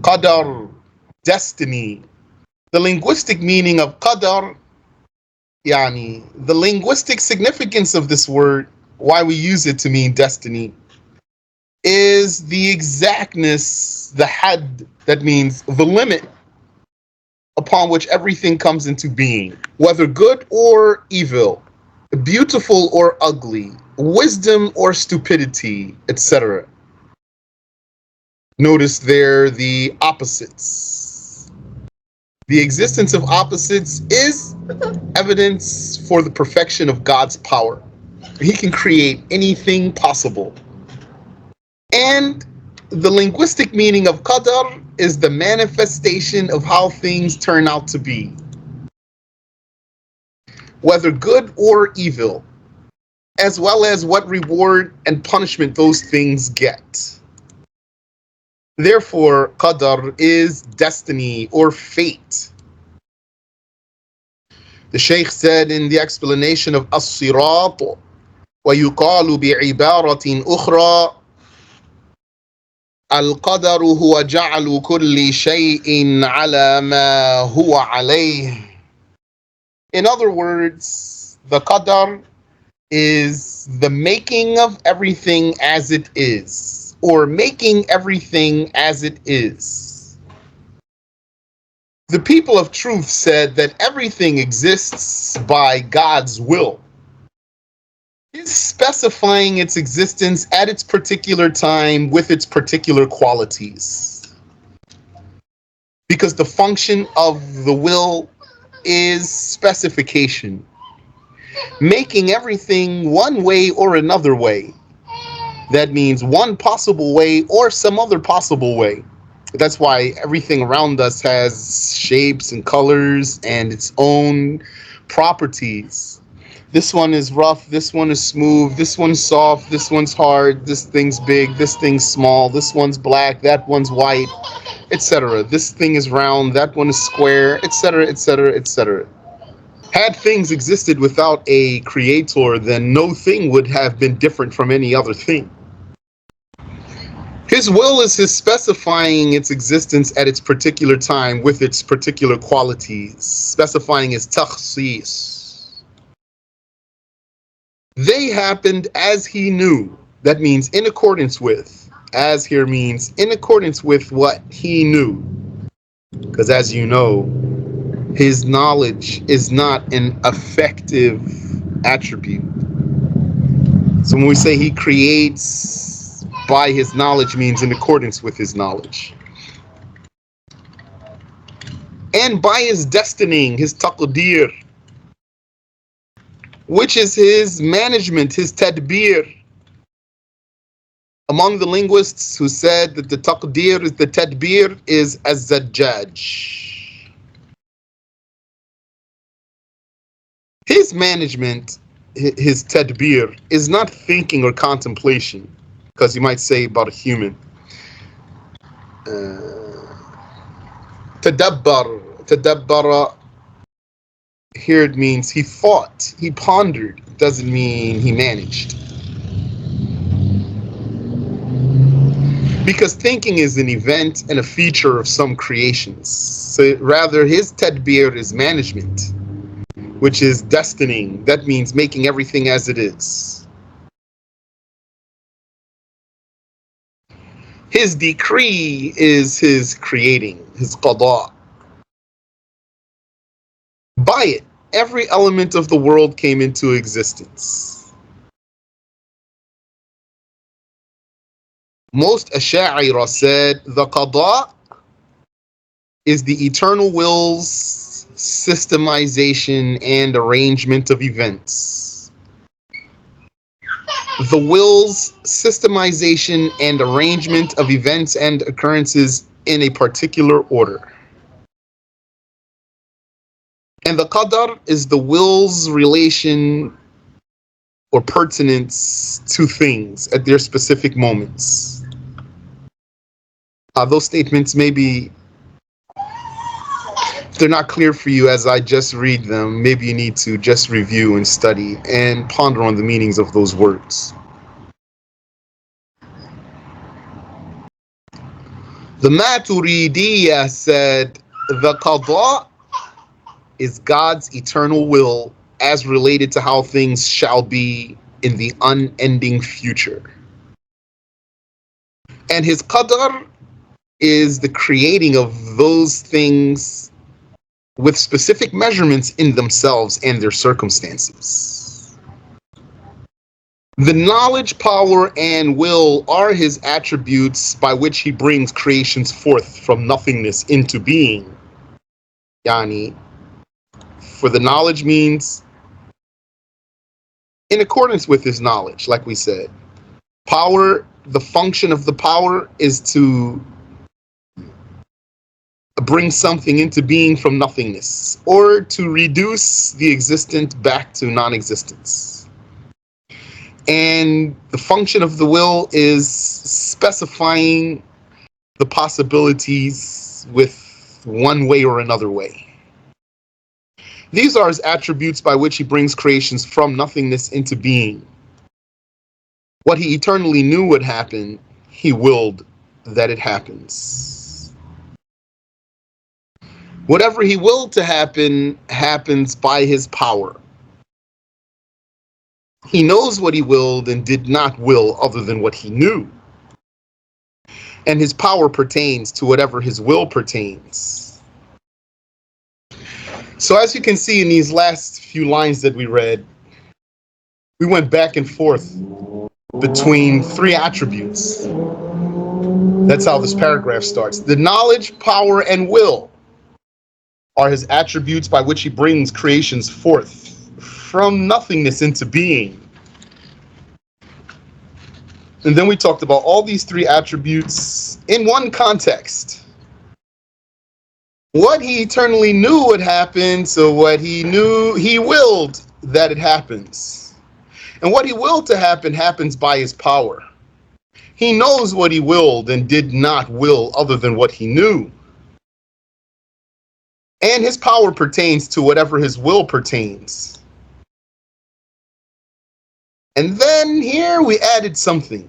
Qadar, destiny. The linguistic meaning of qadar, the linguistic significance of this word, why we use it to mean destiny, is the exactness, the had, that means the limit upon which everything comes into being, whether good or evil, beautiful or ugly, wisdom or stupidity, etc. Notice there the opposites. The existence of opposites is evidence for the perfection of God's power. He can create anything possible. And the linguistic meaning of qadar is the manifestation of how things turn out to be, whether good or evil, as well as what reward and punishment those things get. Therefore, qadar is destiny or fate. The Shaykh said in the explanation of As-Sirat, وَيُقَالُ بِعِبَارَةٍ أُخْرَى القدر هو جعل كل شيء على ما هو عليه. In other words, the qadar is the making of everything as it is, or making everything as it is. The people of truth said that everything exists by God's will. Is specifying its existence at its particular time with its particular qualities. Because the function of the will is specification, making everything one way or another way. That means one possible way or some other possible way. That's why everything around us has shapes and colors and its own properties. This one is rough, this one is smooth, this one's soft, this one's hard, this thing's big, this thing's small, this one's black, that one's white, etc. This thing is round, that one is square, etc., etc., etc. Had things existed without a creator, then no thing would have been different from any other thing. His will is his specifying its existence at its particular time with its particular qualities, specifying its takhsis. They happened as he knew. That means in accordance with. As here means in accordance with what he knew. Because as you know, his knowledge is not an effective attribute. So when we say he creates by his knowledge, means in accordance with his knowledge. And by his destining, his taqdeer, which is his management, his tadbir. Among the linguists who said that the taqdeer is the tadbir is az-zajjaj. His management, his tadbir, is not thinking or contemplation, because you might say about a human. Tadabbara, here it means he thought, he pondered. It doesn't mean he managed. Because thinking is an event and a feature of some creations. So rather his tadbir is management, which is destining. That means making everything as it is. His decree is his creating, his qada. By it, every element of the world came into existence. Most Ash'ari said the qada is the eternal will's systemization and arrangement of events. The will's systemization and arrangement of events and occurrences in a particular order. And the qadar is the will's relation or pertinence to things at their specific moments. Those statements maybe, if they're not clear for you as I just read them, maybe you need to just review and study and ponder on the meanings of those words. The Maturidiyya said the qada is God's eternal will as related to how things shall be in the unending future. And his qadar is the creating of those things with specific measurements in themselves and their circumstances. The knowledge, power, and will are his attributes by which he brings creations forth from nothingness into being. Yani, for the knowledge means in accordance with his knowledge, like we said. Power, the function of the power is to bring something into being from nothingness, or to reduce the existent back to non-existence. And the function of the will is specifying the possibilities with one way or another way. These are his attributes by which he brings creations from nothingness into being. What he eternally knew would happen, he willed that it happens. Whatever he willed to happen, happens by his power. He knows what he willed and did not will other than what he knew. And his power pertains to whatever his will pertains. So as you can see in these last few lines that we read, we went back and forth between three attributes. That's how this paragraph starts. The knowledge, power, and will are his attributes by which he brings creations forth from nothingness into being. And then we talked about all these three attributes in one context. What he eternally knew would happen, so what he knew, he willed that it happens. And what he willed to happen happens by his power. He knows what he willed and did not will other than what he knew. And his power pertains to whatever his will pertains. And then here we added something,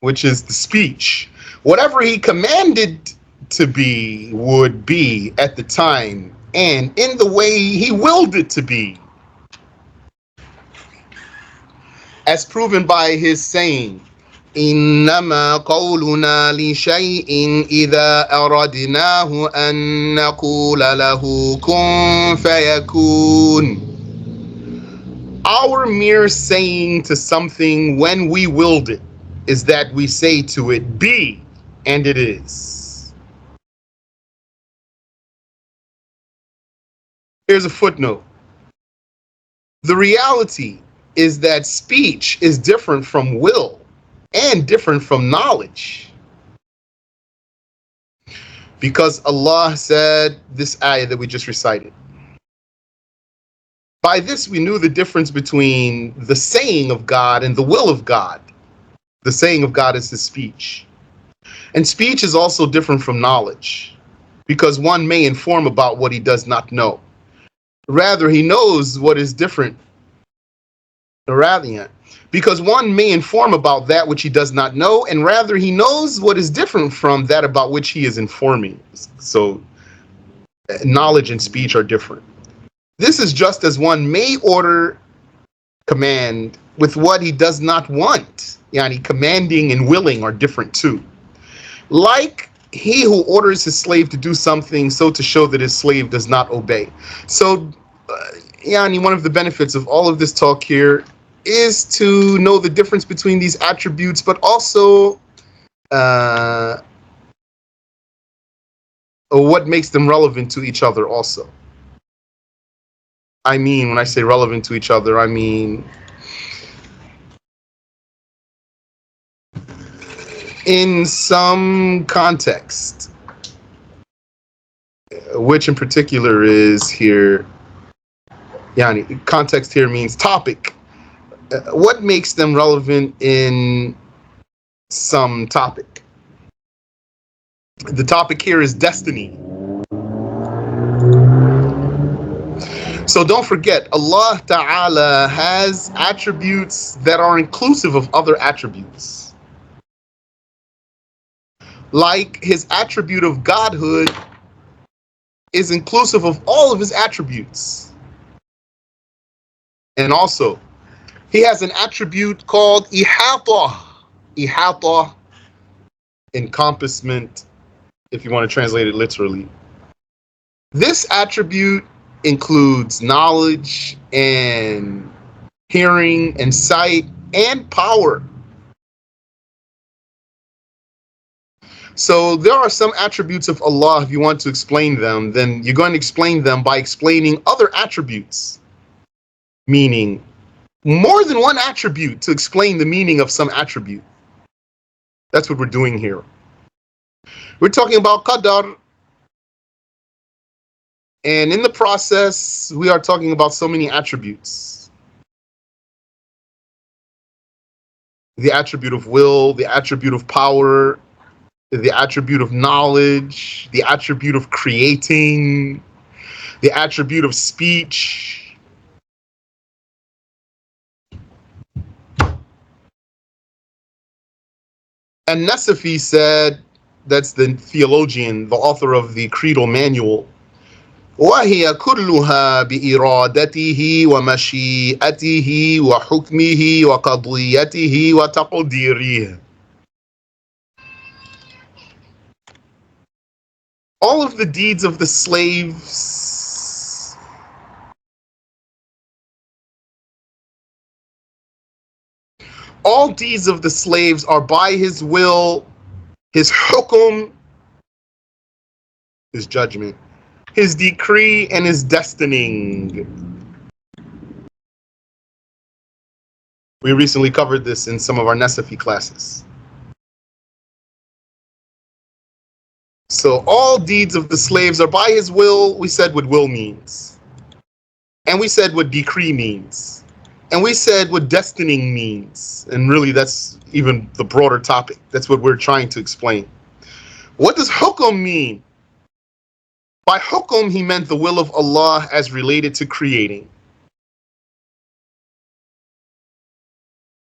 which is the speech. Whatever he commanded to be would be at the time and in the way he willed it to be, as proven by his saying, إنما قولنا لشيء إذا أردناه أن نقول له كن فيكون. Our mere saying to something when we willed it is that we say to it, be, and it is. Here's a footnote. The reality is that speech is different from will and different from knowledge. Because Allah said this ayah that we just recited. By this we knew the difference between the saying of God and the will of God. The saying of God is his speech. And speech is also different from knowledge, because one may inform about what he does not know. Rather, he knows what is different. Because one may inform about that which he does not know, and rather he knows what is different from that about which he is informing. So, knowledge and speech are different. This is just as one may order command with what he does not want. Yani, commanding and willing are different too. Like he who orders his slave to do something so to show that his slave does not obey. So, yani, one of the benefits of all of this talk here is to know the difference between these attributes, but also what makes them relevant to each other also. I mean, when I say relevant to each other, I mean in some context, which in particular is here, yani, context here means topic. What makes them relevant in some topic? The topic here is destiny. So don't forget, Allah Ta'ala has attributes that are inclusive of other attributes. Like his attribute of godhood is inclusive of all of his attributes. And also, he has an attribute called ihata. Ihata, encompassment, if you want to translate it literally. This attribute includes knowledge and hearing and sight and power. So there are some attributes of Allah. If you want to explain them, then you're going to explain them by explaining other attributes, meaning more than one attribute to explain the meaning of some attribute. That's what we're doing here. We're talking about qadar, and in the process, we are talking about so many attributes. The attribute of will, the attribute of power, the attribute of knowledge, the attribute of creating, the attribute of speech. And Nasafi said, that's the theologian, the author of the Creedal Manual, وهي كلها بإرادته ومشيئته وحكمه وقضيته وتقديره. All of the deeds of the slaves, all deeds of the slaves are by his will, his hukum, his judgment, his decree, and his destining. We recently covered this in some of our Nasafi classes. So all deeds of the slaves are by his will. We said what will means. And we said what decree means. And we said what destining means. And really that's even the broader topic. That's what we're trying to explain. What does hukum mean? By hukum, he meant the will of Allah as related to creating.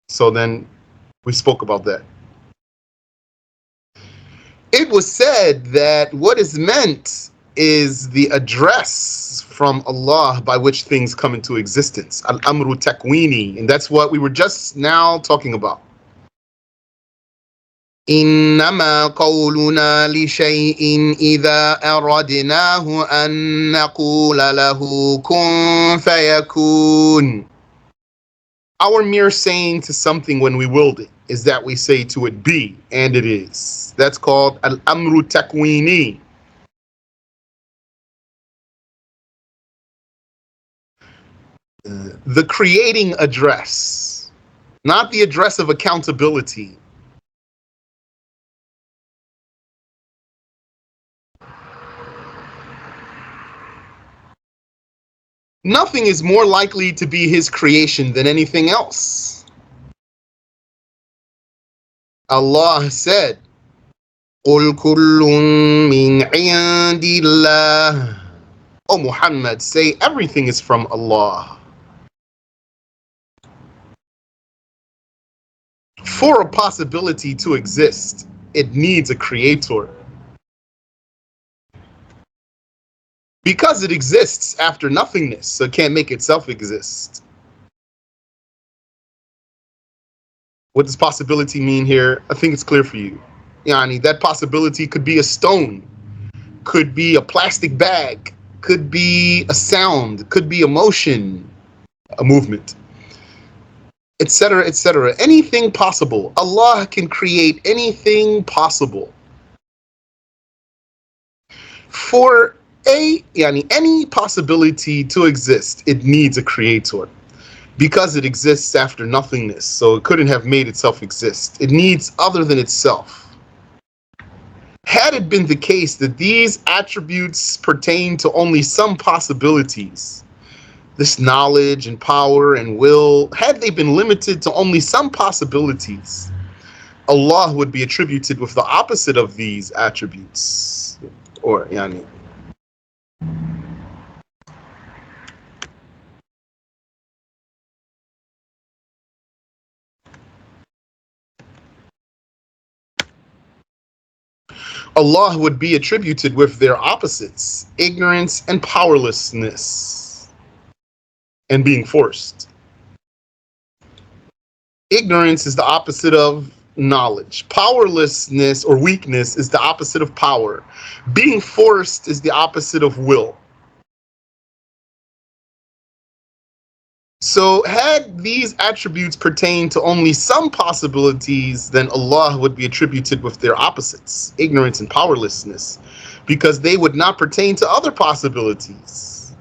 So then we spoke about that. It was said that what is meant is the address from Allah by which things come into existence. Al-amru takwini. And that's what we were just now talking about. إنما قولنا لشيء إذا أردناه أن نقول له كن فيكون. Our mere saying to something when we willed it is that we say to it be, and it is. That's called al-amru takwini. The creating address, not the address of accountability. Nothing is more likely to be his creation than anything else. Allah said, قُلْ كُلٌّ مِّنْ عِندِ اللَّهِ. O Muhammad, say everything is from Allah. For a possibility to exist, it needs a creator. Because it exists after nothingness, so it can't make itself exist. What does possibility mean here? I think it's clear for you. Yani, that possibility could be a stone, could be a plastic bag, could be a sound, could be a motion, a movement, etc., etc. Anything possible. Allah can create anything possible. For any possibility to exist, it needs a creator. Because it exists after nothingness, so it couldn't have made itself exist. It needs other than itself. Had it been the case that these attributes pertain to only some possibilities, this knowledge and power and will, had they been limited to only some possibilities, Allah would be attributed with the opposite of these attributes. Or, yani. Allah would be attributed with their opposites, ignorance and powerlessness, and being forced. Ignorance is the opposite of knowledge. Powerlessness or weakness is the opposite of power. Being forced is the opposite of will. So had these attributes pertain to only some possibilities, then Allah would be attributed with their opposites, ignorance and powerlessness, because they would not pertain to other possibilities.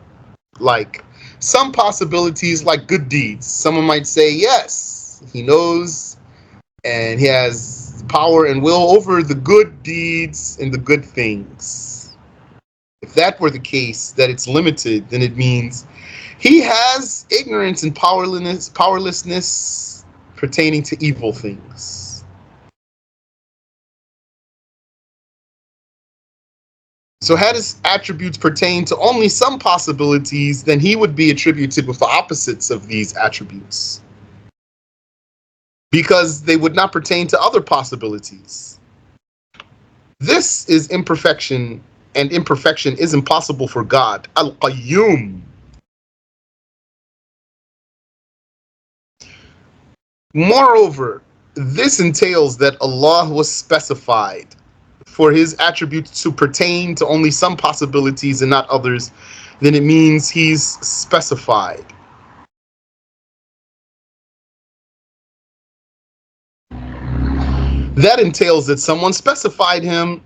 Like some possibilities like good deeds. Someone might say, yes, he knows and he has power and will over the good deeds and the good things. If that were the case, that it's limited, then it means he has ignorance and powerlessness pertaining to evil things. So had his attributes pertain to only some possibilities, then he would be attributed with the opposites of these attributes, because they would not pertain to other possibilities. This is imperfection, and imperfection is impossible for God. Al-Qayyum. Moreover, this entails that Allah was specified for his attributes to pertain to only some possibilities and not others, then it means he's specified. That entails that someone specified him.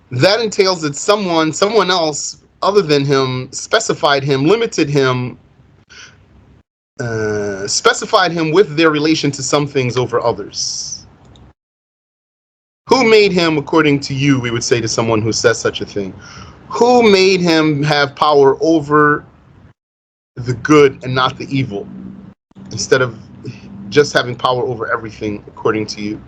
That entails that someone else other than him specified him, limited him, specified him with their relation to some things over others. Who made him, according to you, we would say to someone who says such a thing, who made him have power over the good and not the evil, instead of just having power over everything, according to you?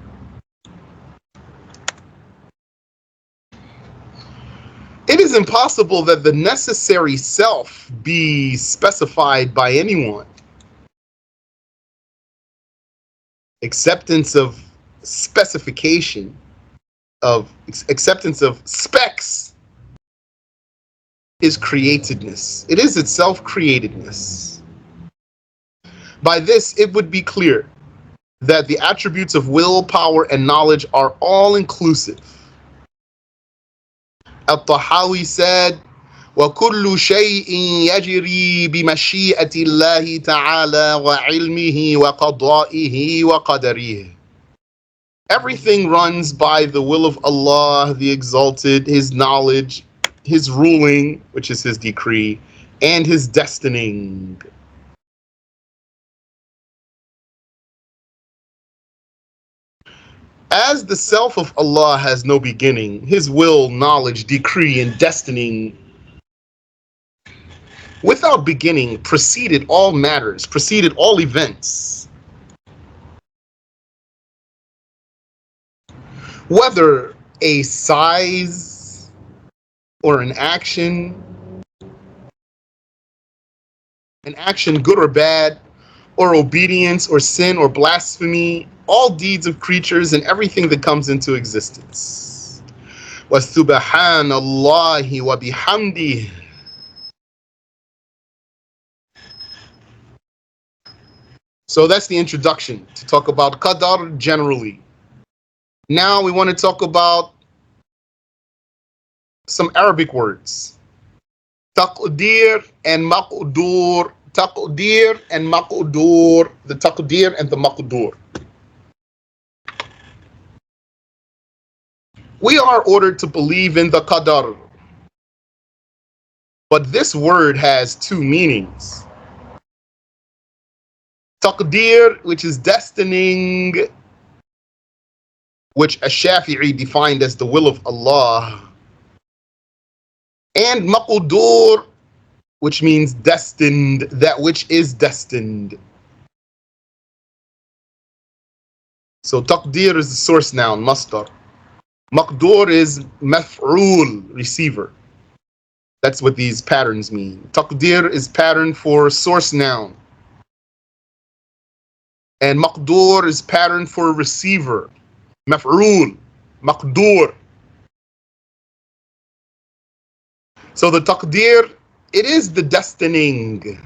It is impossible that the necessary self be specified by anyone. Acceptance of specification, of acceptance of specs, is createdness. It is itself createdness. By this, it would be clear that the attributes of will, power, and knowledge are all inclusive. Al-Tahawi said, وَكُلُّ شَيْءٍ يَجْرِي بِمَشِيئَةِ اللَّهِ تَعَالَى وَعِلْمِهِ وَقَضَائِهِ وَقَدَرِهِ. Everything runs by the will of Allah, the Exalted, his knowledge, his ruling, which is his decree, and his destining. As the self of Allah has no beginning, his will, knowledge, decree, and destining without beginning preceded all matters, preceded all events. Whether a size or an action good or bad, or obedience or sin or blasphemy, all deeds of creatures and everything that comes into existence. وَسُبْحَانَ wa bihamdih. So that's the introduction to talk about qadar generally. Now we want to talk about some Arabic words. Taqdir and maqdur. Taqdir and maqdur. The taqdir and the maqdur. We are ordered to believe in the qadar. But this word has two meanings. Taqdir, which is destining, which Ash-Shafi'i defined as the will of Allah. And maqdur, which means destined, that which is destined. So taqdir is the source noun, masdar. Maqdur is maf'ul, receiver. That's what these patterns mean. Taqdir is pattern for source noun. And maqdur is pattern for receiver. Maf'ul, maqdur. So the taqdir, it is the destining,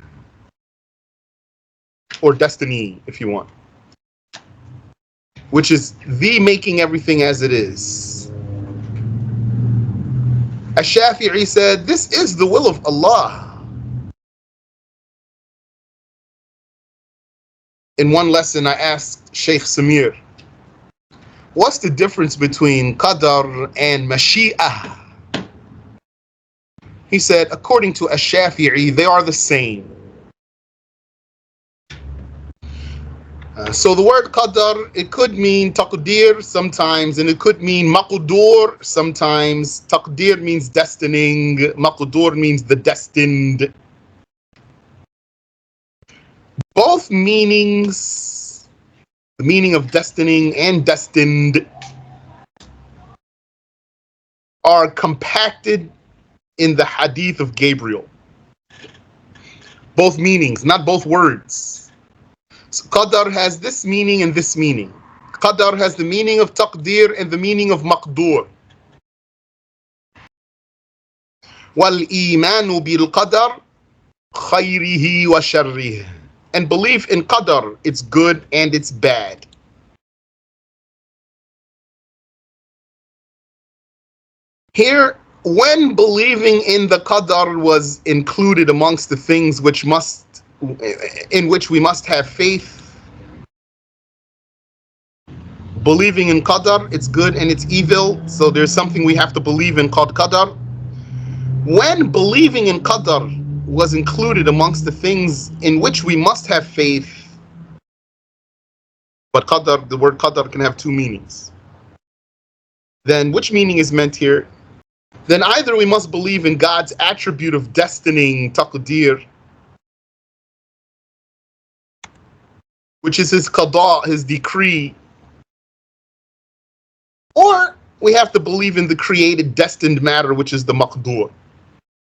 or destiny, if you want, which is the making everything as it is. Ash-Shafi'i said, this is the will of Allah. In one lesson, I asked Sheikh Samir, what's the difference between qadar and mashi'ah? He said, according to Ash-Shafi'i, they are the same. So the word qadar, it could mean taqdir sometimes, and it could mean maqdur sometimes. Taqdir means destining, maqdur means the destined. Both meanings, the meaning of destining and destined, are compacted in the hadith of Gabriel. Both meanings, not both words. So qadar has this meaning and this meaning. Qadar has the meaning of taqdir and the meaning of maqdur. وَالْإِيمَانُ بِالْقَدَرِ خَيْرِهِ وَشَرِّهِ. And belief in qadar, it's good and it's bad. Here, when believing in the qadar was included amongst the things in which we must have faith, believing in qadar, it's good and it's evil, so there's something we have to believe in called qadar. When believing in qadar was included amongst the things in which we must have faith, but qadar, the word qadar can have two meanings. Then which meaning is meant here? Then either we must believe in God's attribute of destining, taqdir, which is his qada, his decree, or we have to believe in the created destined matter, which is the maqdur.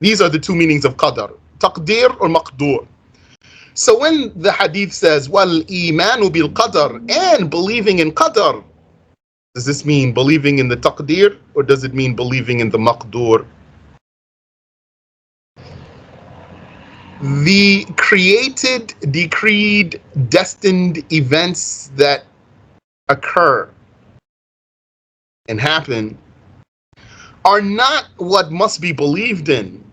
These are the two meanings of qadar, taqdir or maqdur. So when the hadith says, wal imanu bil qadar, and believing in qadar, does this mean believing in the taqdir, or does it mean believing in the maqdur? The created, decreed, destined events that occur and happen are not what must be believed in,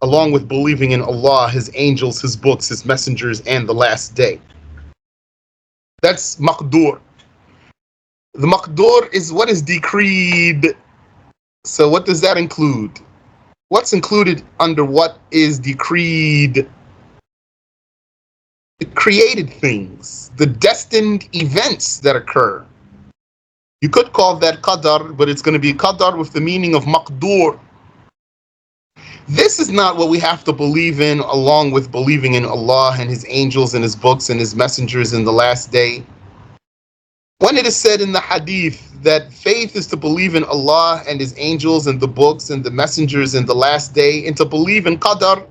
along with believing in Allah, his angels, his books, his messengers, and the last day. That's maqdur. The maqdur is what is decreed. So what does that include? What's included under what is decreed? The created things, the destined events that occur. You could call that qadar, but it's going to be qadar with the meaning of maqdur. This is not what we have to believe in, along with believing in Allah and his angels and his books and his messengers in the last day. When it is said in the hadith that faith is to believe in Allah and his angels and the books and the messengers in the last day, and to believe in qadar,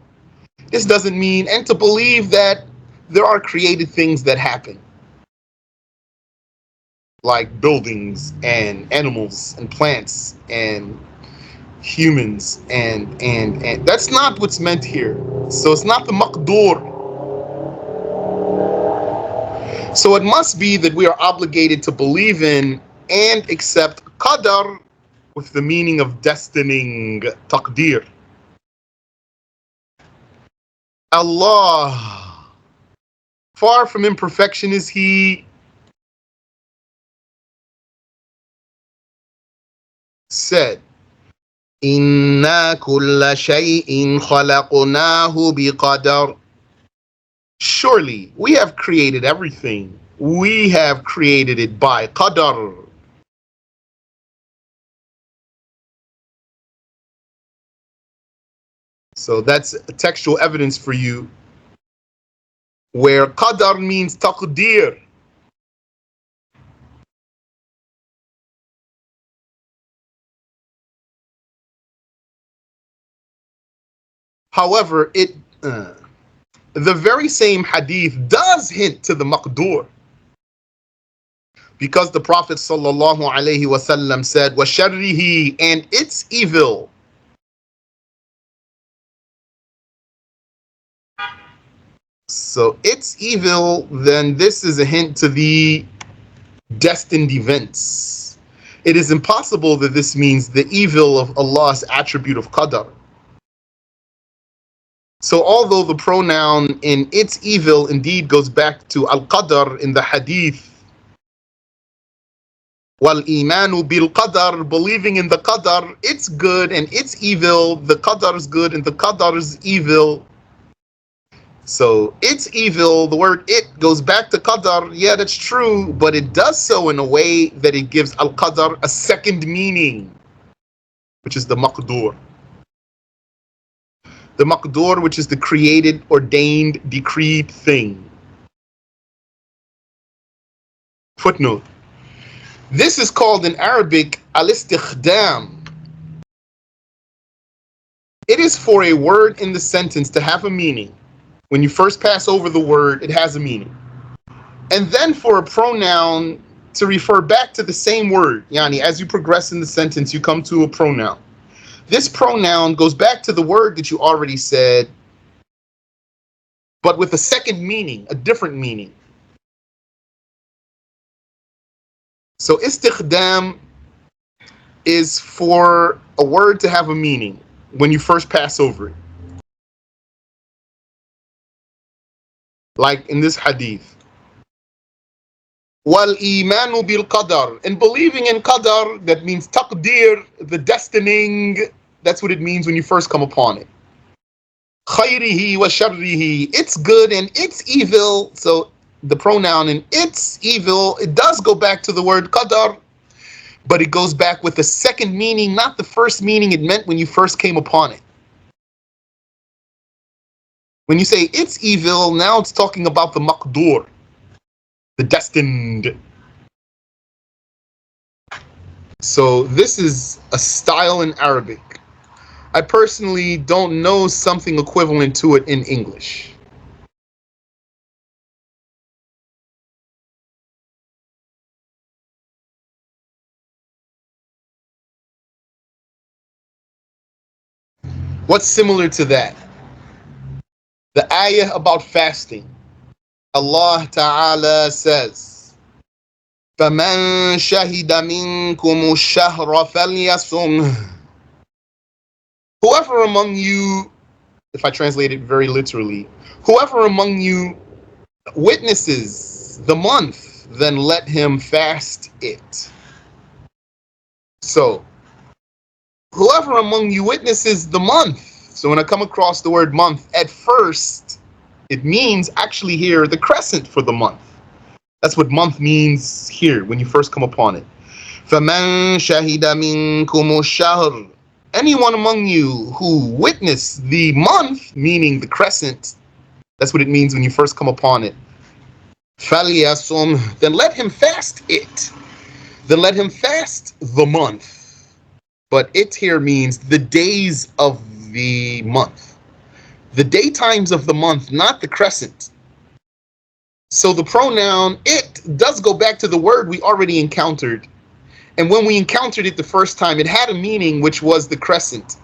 this doesn't mean, and to believe that there are created things that happen, like buildings and animals and plants and humans, and that's not what's meant here. So it's not the maqdur. So it must be that we are obligated to believe in and accept qadar with the meaning of destining, taqdir. Allah, far from imperfection is he, said, Inna kulla shay'in khalaqnahu biqadar. Surely we have created everything. We have created it by qadar. So that's textual evidence for you where qadar means taqdir. However, the very same hadith does hint to the maqdur. Because the Prophet sallallahu alaihi wasallam said, وَشَرِّهِ, and its evil. So it's evil, then this is a hint to the destined events. It is impossible that this means the evil of Allah's attribute of qadar. So although the pronoun in its evil indeed goes back to al-qadar in the hadith, wal-imanu bil-qadar, believing in the qadar, it's good and it's evil, the qadar is good and the qadar is evil. So it's evil, the word it goes back to qadar, yeah, that's true, but it does so in a way that it gives al-qadar a second meaning, which is the maqdur. The maqdur, which is the created, ordained, decreed thing. Footnote. This is called in Arabic al-istikhdam. It is for a word in the sentence to have a meaning. When you first pass over the word, it has a meaning. And then for a pronoun to refer back to the same word. Yani, as you progress in the sentence, you come to a pronoun. This pronoun goes back to the word that you already said, but with a second meaning, a different meaning. So istikhdam is for a word to have a meaning when you first pass over it. Like in this hadith. Wal imanu bil qadar, and believing in qadar, that means taqdir, the destining. That's what it means when you first come upon it. Khayrihi wa sharrihi, it's good and it's evil. So the pronoun in it's evil, it does go back to the word qadar, but it goes back with the second meaning, not the first meaning it meant when you first came upon it. When you say it's evil, now it's talking about the maqdur, the destined. So this is a style in Arabic. I personally don't know something equivalent to it in English. What's similar to that? The ayah about fasting. Allah Ta'ala says, فَمَنْ شَهِدَ مِنْكُمُ الشَّهْرَ فَلْيَصُمْهُ. Whoever among you, if I translate it very literally, whoever among you witnesses the month, then let him fast it. So, whoever among you witnesses the month. So when I come across the word month, at first, it means actually here the crescent for the month. That's what month means here when you first come upon it. فَمَنْ شَهِدَ مِنْكُمُ الشَّهْرَ. Anyone among you who witnessed the month, meaning the crescent, that's what it means when you first come upon it. فَلْيَصُمْ, then let him fast it. Then let him fast the month. But it here means the days of the month. The daytimes of the month, not the crescent. So the pronoun it does go back to the word we already encountered. And when we encountered it the first time, it had a meaning, which was the crescent.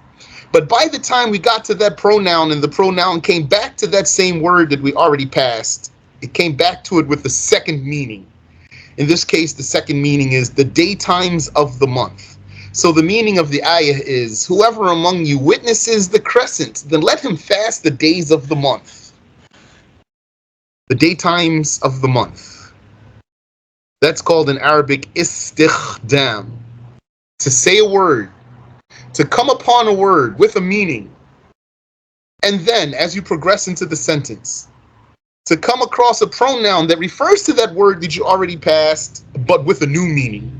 But by the time we got to that pronoun and the pronoun came back to that same word that we already passed, it came back to it with the second meaning. In this case, the second meaning is the daytimes of the month. So the meaning of the ayah is, whoever among you witnesses the crescent, then let him fast the days of the month. The daytimes of the month. That's called in Arabic istikhdam. To say a word, to come upon a word with a meaning, and then as you progress into the sentence, to come across a pronoun that refers to that word that you already passed, but with a new meaning.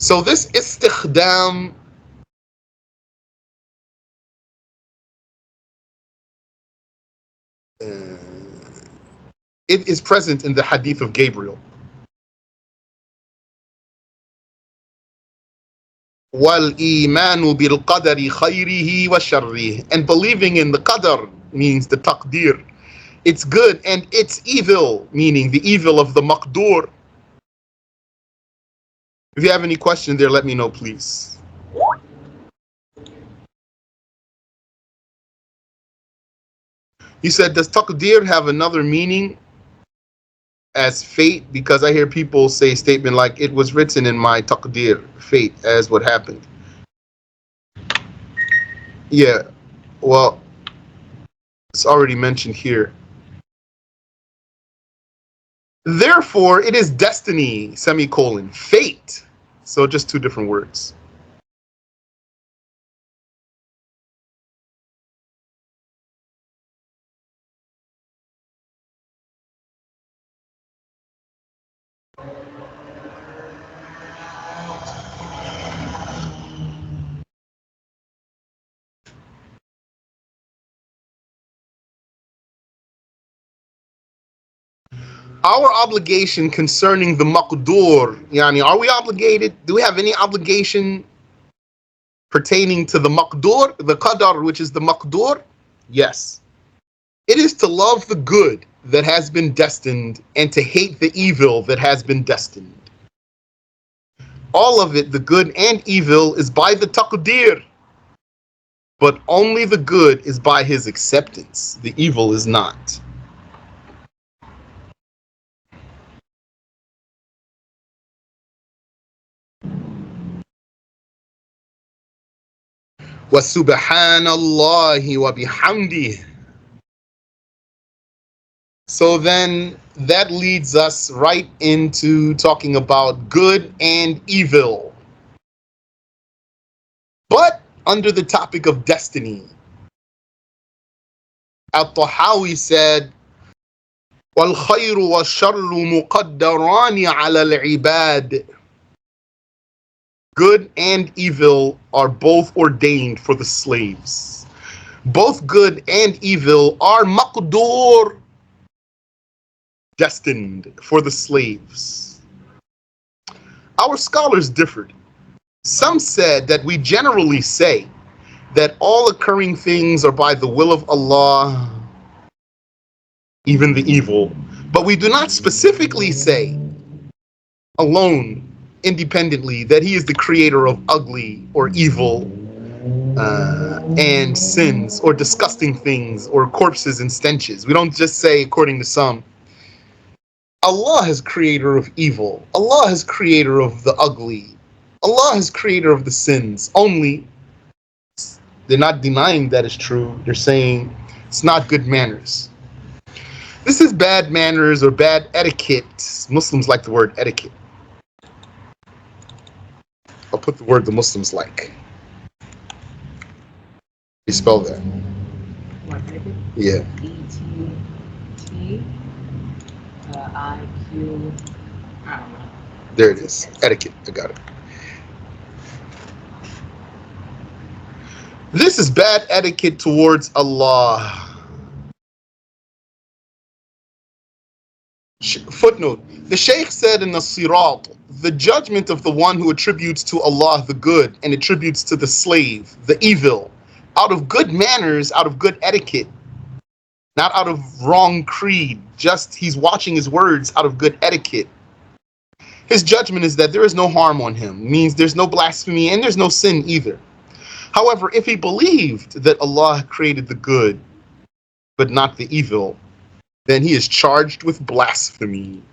So this istikhdam it is present in the hadith of Gabriel. وَالْإِيمَانُ بِالْقَدَرِ خَيْرِهِ وَشَرِّهِ. And believing in the qadar means the taqdir. It's good and it's evil, meaning the evil of the maqdur. If you have any question there, let me know, please. He said, does taqdeer have another meaning as fate? Because I hear people say a statement like, it was written in my taqdeer, fate, as what happened. Yeah, well, it's already mentioned here. Therefore, it is destiny, semicolon, fate. So just two different words. Our obligation concerning the maqdur, yani, are we obligated? Do we have any obligation pertaining to the maqdur, the qadar, which is the maqdur? Yes. It is to love the good that has been destined and to hate the evil that has been destined. All of it, the good and evil, is by the taqdir, but only the good is by his acceptance. The evil is not. وَسُبْحَانَ اللَّهِ وَبِحَمْدِهِ. So then that leads us right into talking about good and evil. But under the topic of destiny, Al-Tahawi said, وَالْخَيْرُ وَالشَّرُّ مُقَدَّرَانِ عَلَى الْعِبَادِ. Good and evil are both ordained for the slaves. Both good and evil are maqdur, destined for the slaves. Our scholars differed. Some said that we generally say that all occurring things are by the will of Allah, even the evil, but we do not specifically say alone, independently, that he is the creator of ugly or evil and sins or disgusting things or corpses and stenches. We don't just say, according to some, Allah is creator of evil, Allah is creator of the ugly, Allah is creator of the sins. Only they're not denying that is true. They're saying it's not good manners. This is bad manners or bad etiquette. Muslims like the word etiquette. I'll put the word the Muslims like. You spell that? What, etiquette? Yeah. E-T-T I-Q, I don't know. There it is. Etiquette. I got it. This is bad etiquette towards Allah. Footnote. The Shaykh said in the Sirat, the judgment of the one who attributes to Allah the good and attributes to the slave the evil, out of good manners, out of good etiquette, not out of wrong creed, just he's watching his words out of good etiquette. His judgment is that there is no harm on him, means there's no blasphemy and there's no sin either. However, if he believed that Allah created the good but not the evil, then he is charged with blasphemy.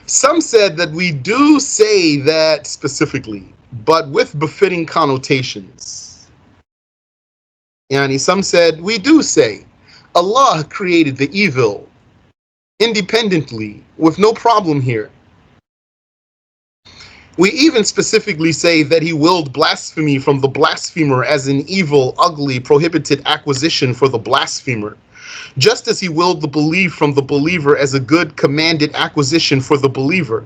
Some said that we do say that specifically, but with befitting connotations. Yani some said we do say Allah created the evil independently with no problem here. We even specifically say that he willed blasphemy from the blasphemer as an evil, ugly, prohibited acquisition for the blasphemer, just as he willed the belief from the believer as a good, commanded acquisition for the believer.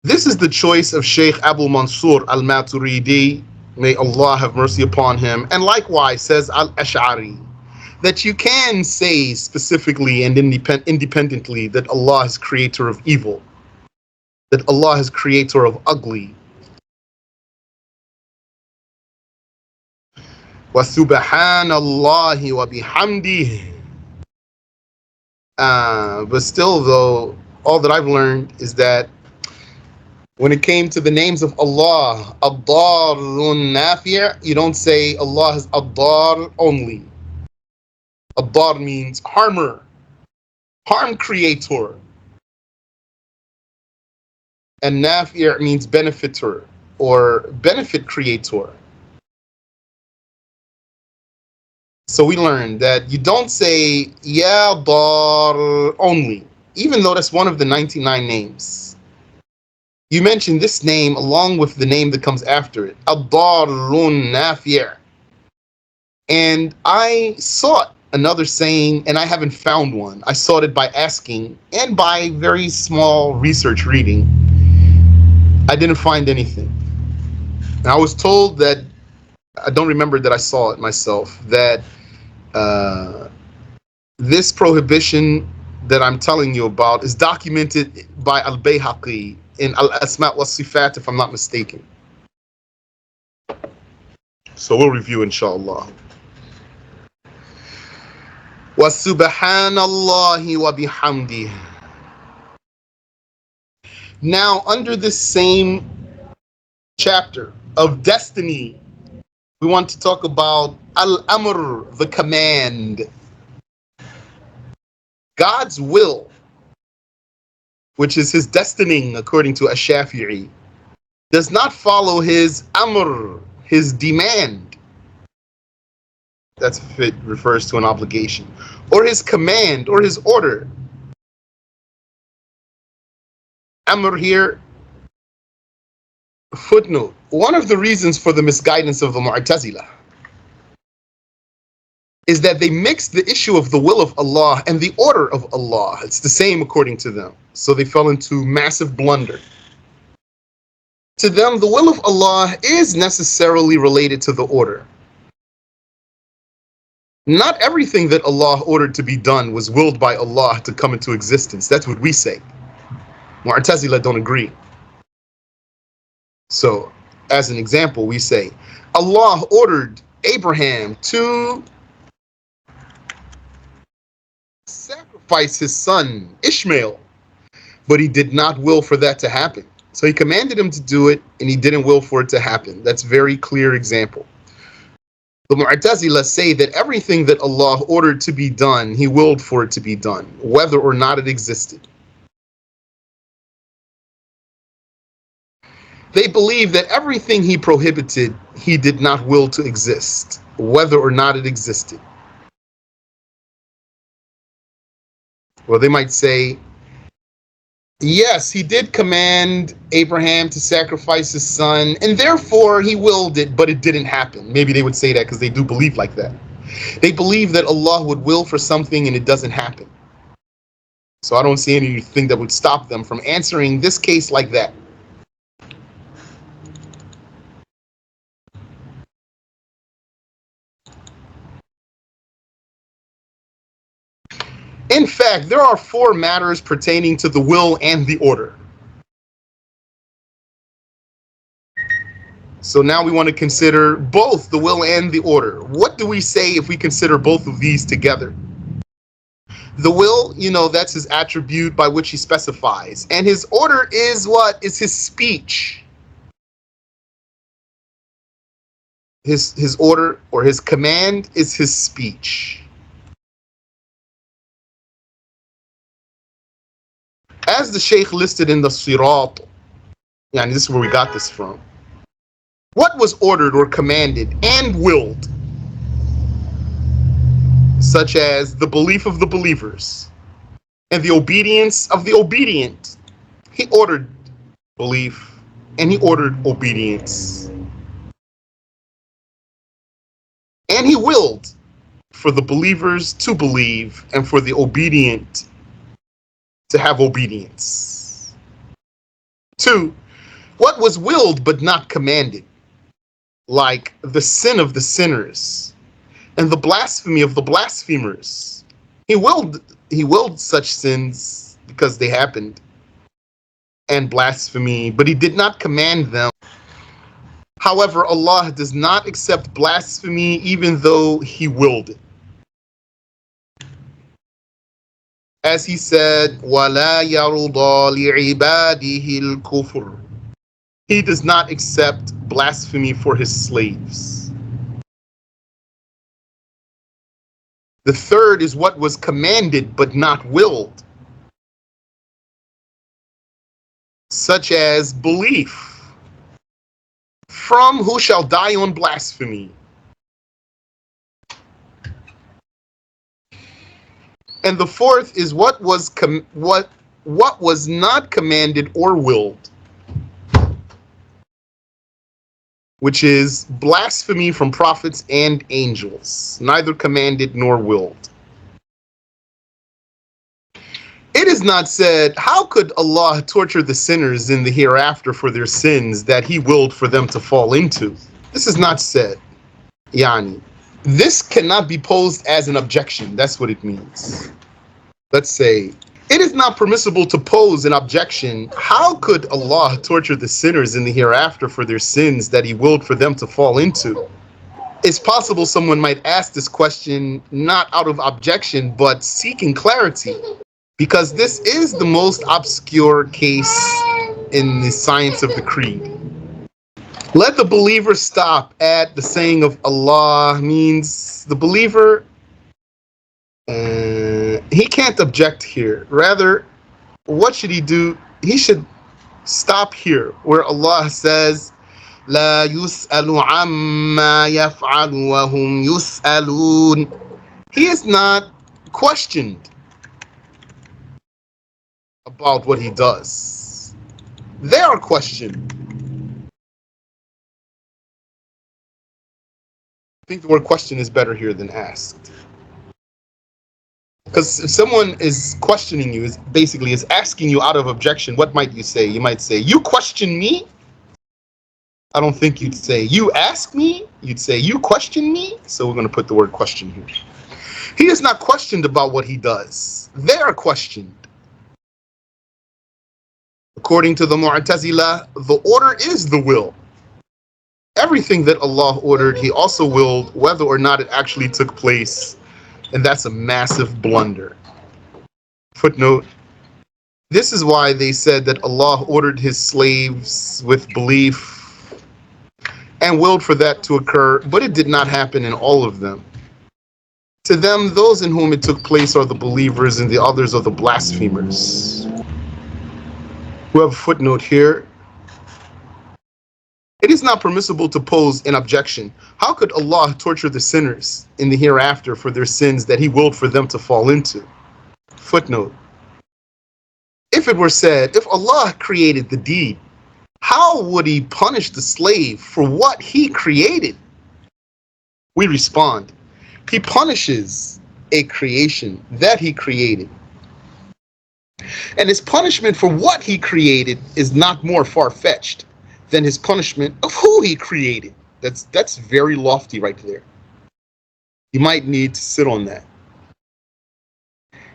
This is the choice of Sheikh Abu Mansur al-Maturidi, may Allah have mercy upon him, and likewise says al-Ash'ari. that you can say specifically and independently that Allah is creator of evil, that Allah is creator of ugly. وَسُبْحَانَ اللَّهِ وَبِحَمْدِهِ. But still, though, all that I've learned is that when it came to the names of Allah, Ad-Darun Nafi', you don't say Allah is Ad-Dar only. Ad-Dar means harmer, harm creator. And Nafi' means benefitor or benefit creator. So we learned that you don't say Ya Dar only, even though that's one of the 99 names. You mention this name along with the name that comes after it, Ad-Darun Nafi'. And I sought another saying, and I haven't found one. I sought it by asking and by very small research reading. I didn't find anything. And I was told that, I don't remember that I saw it myself, that this prohibition that I'm telling you about is documented by Al-Bayhaqi in Al-Asma' wa Sifat, if I'm not mistaken. So we'll review, inshallah. وَسُبْحَانَ اللَّهِ وَبِحَمْدِهِ. Now, under this same chapter of destiny, we want to talk about Al-Amr, the command. God's will, which is his destining according to Ash-Shafi'i, does not follow his Amr, his demand. That's if it refers to an obligation. Or his command, or his order. Amr here, footnote. One of the reasons for the misguidance of the Mu'tazila is that they mixed the issue of the will of Allah and the order of Allah. It's the same according to them. So they fell into massive blunder. To them, the will of Allah is necessarily related to the order. Not everything that Allah ordered to be done was willed by Allah to come into existence. That's what we say. Mu'tazila don't agree. So, as an example, we say, Allah ordered Abraham to sacrifice his son, Ishmael, but he did not will for that to happen. So he commanded him to do it, and he didn't will for it to happen. That's a very clear example. The Mu'tazila say that everything that Allah ordered to be done, he willed for it to be done, whether or not it existed. They believe that everything he prohibited, he did not will to exist, whether or not it existed. Well, they might say, yes, he did command Abraham to sacrifice his son, and therefore he willed it, but it didn't happen. Maybe they would say that because they do believe like that. They believe that Allah would will for something and it doesn't happen. So I don't see anything that would stop them from answering this case like that. In fact, there are 4 matters pertaining to the will and the order. So now we want to consider both the will and the order. What do we say if we consider both of these together? The will, that's his attribute by which he specifies. And his order is what? Is his speech. His order or his command is his speech. As the Shaykh listed in the Sirat, and this is where we got this from. What was ordered or commanded and willed? Such as the belief of the believers and the obedience of the obedient. He ordered belief and he ordered obedience. And he willed for the believers to believe and for the obedient to have obedience. 2, what was willed but not commanded, like the sin of the sinners and the blasphemy of the blasphemers. He willed such sins because they happened, and blasphemy, but he did not command them. However, Allah does not accept blasphemy even though he willed it. As he said, وَلَا يَرْضَى لِعِبَادِهِ الْكُفْرِ. He does not accept blasphemy for his slaves. The third is what was commanded but not willed, such as belief. From who shall die on blasphemy. And the fourth is what was not commanded or willed, which is blasphemy from prophets and angels, neither commanded nor willed. It is not said, how could Allah torture the sinners in the hereafter for their sins that he willed for them to fall into? This is not said. Yani, this cannot be posed as an objection. That's what it means. Let's say, it is not permissible to pose an objection. How could Allah torture the sinners in the hereafter for their sins that he willed for them to fall into? It's possible someone might ask this question not out of objection, but seeking clarity, because this is the most obscure case in the science of the creed. Let the believer stop at the saying of Allah means the believer, he can't object here. Rather, what should he do? He should stop here where Allah says, لا يسأل عما يفعل وهم يسألون. He is not questioned about what he does. They are questioned. I think the word question is better here than asked. Because if someone is questioning you, is asking you out of objection, what might you say? You might say, you question me? I don't think you'd say, you ask me? You'd say, you question me? So we're going to put the word question here. He is not questioned about what he does. They are questioned. According to the Mu'tazila, the order is the will. Everything that Allah ordered, he also willed, whether or not it actually took place. And that's a massive blunder. Footnote. This is why they said that Allah ordered his slaves with belief and willed for that to occur, but it did not happen in all of them. To them, those in whom it took place are the believers and the others are the blasphemers. We have a footnote here. It is not permissible to pose an objection. How could Allah torture the sinners in the hereafter for their sins that he willed for them to fall into? Footnote. If it were said, if Allah created the deed, how would he punish the slave for what he created? We respond, he punishes a creation that he created. And his punishment for what he created is not more far-fetched than his punishment of who he created. That's very lofty right there. You might need to sit on that.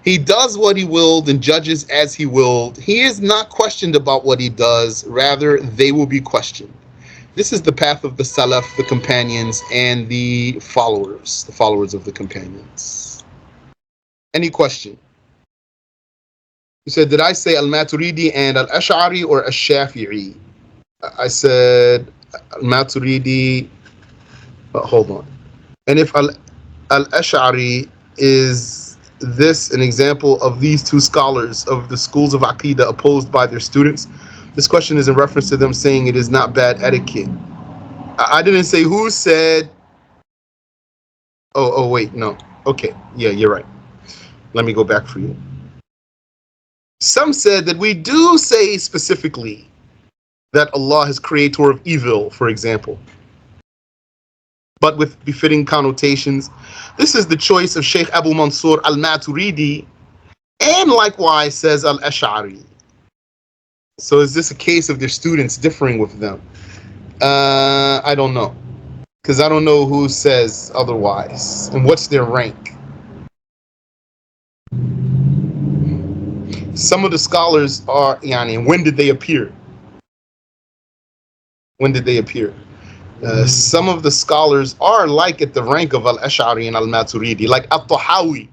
He does what he willed and judges as he willed. He is not questioned about what he does. Rather, they will be questioned. This is the path of the Salaf, the companions, and the followers of the companions. Any question? You said, did I say Al-Maturidi and Al-Ash'ari or Al-Shafi'i? I said Al-Maturidi. Hold on. And if Al-Ash'ari, is this an example of these two scholars of the schools of Aqidah opposed by their students? This question is in reference to them saying it is not bad etiquette. I didn't say who said. Oh, wait, no. Okay, yeah, you're right. Let me go back for you. Some said that we do say specifically that Allah is creator of evil, for example, but with befitting connotations. This is the choice of Sheikh Abu Mansur al-Maturidi, and likewise says al-Ash'ari. So is this a case of their students differing with them? I don't know. Because I don't know who says otherwise. And what's their rank? Some of the scholars are, yani, when did they appear? When did they appear? Some of the scholars are like at the rank of Al-Ash'ari and Al-Maturidi, like At-Tahawi.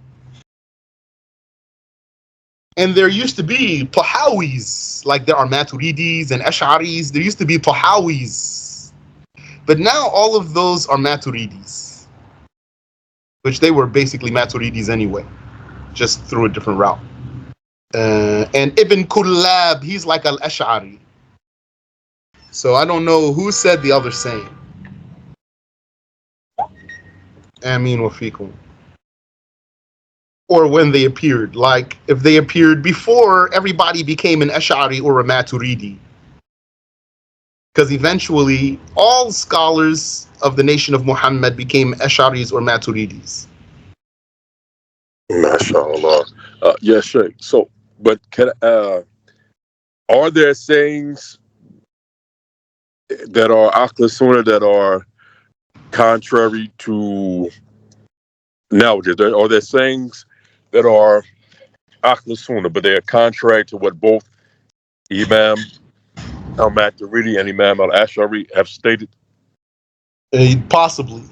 And there used to be Tahawis, like there are Maturidis and Ash'aris. There used to be Tahawis. But now all of those are Maturidis, which they were basically Maturidis anyway, just through a different route. And Ibn Kullab, he's like Al-Ash'ari. So I don't know who said the other saying. Ameen wa fikum. Or when they appeared, like if they appeared before everybody became an Ash'ari or a Maturidi. Because eventually all scholars of the nation of Muhammad became Ash'aris or Maturidis. MashaAllah. Yes, Sheikh. So, but are there sayings that are Ahl Sunnah that are contrary to nowadays? Are there sayings that are Ahl Sunnah, but they are contrary to what both Imam al-Maturidi and Imam al-Ash'ari have stated? Possibly.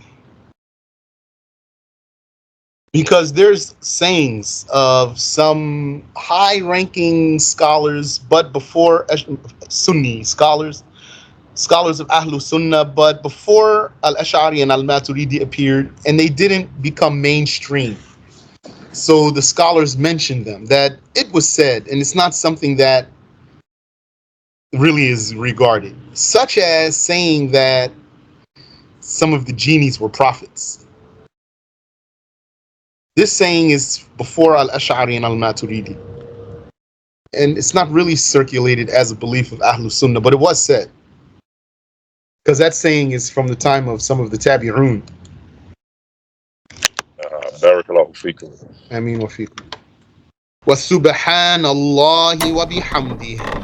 Because there's sayings of some high-ranking scholars, but before Sunni scholars of Ahlul Sunnah, but before Al-Ash'ari and Al-Maturidi appeared, and they didn't become mainstream. So the scholars mentioned them, that it was said, and it's not something that really is regarded, such as saying that some of the genies were prophets. This saying is before Al-Ash'ari and Al-Maturidi. And it's not really circulated as a belief of Ahlul Sunnah, but it was said. Because that saying is from the time of some of the Tabi'un. Barakallahu feekum. Ameen wa fikum. Wa subhanallahi wa bihamdih.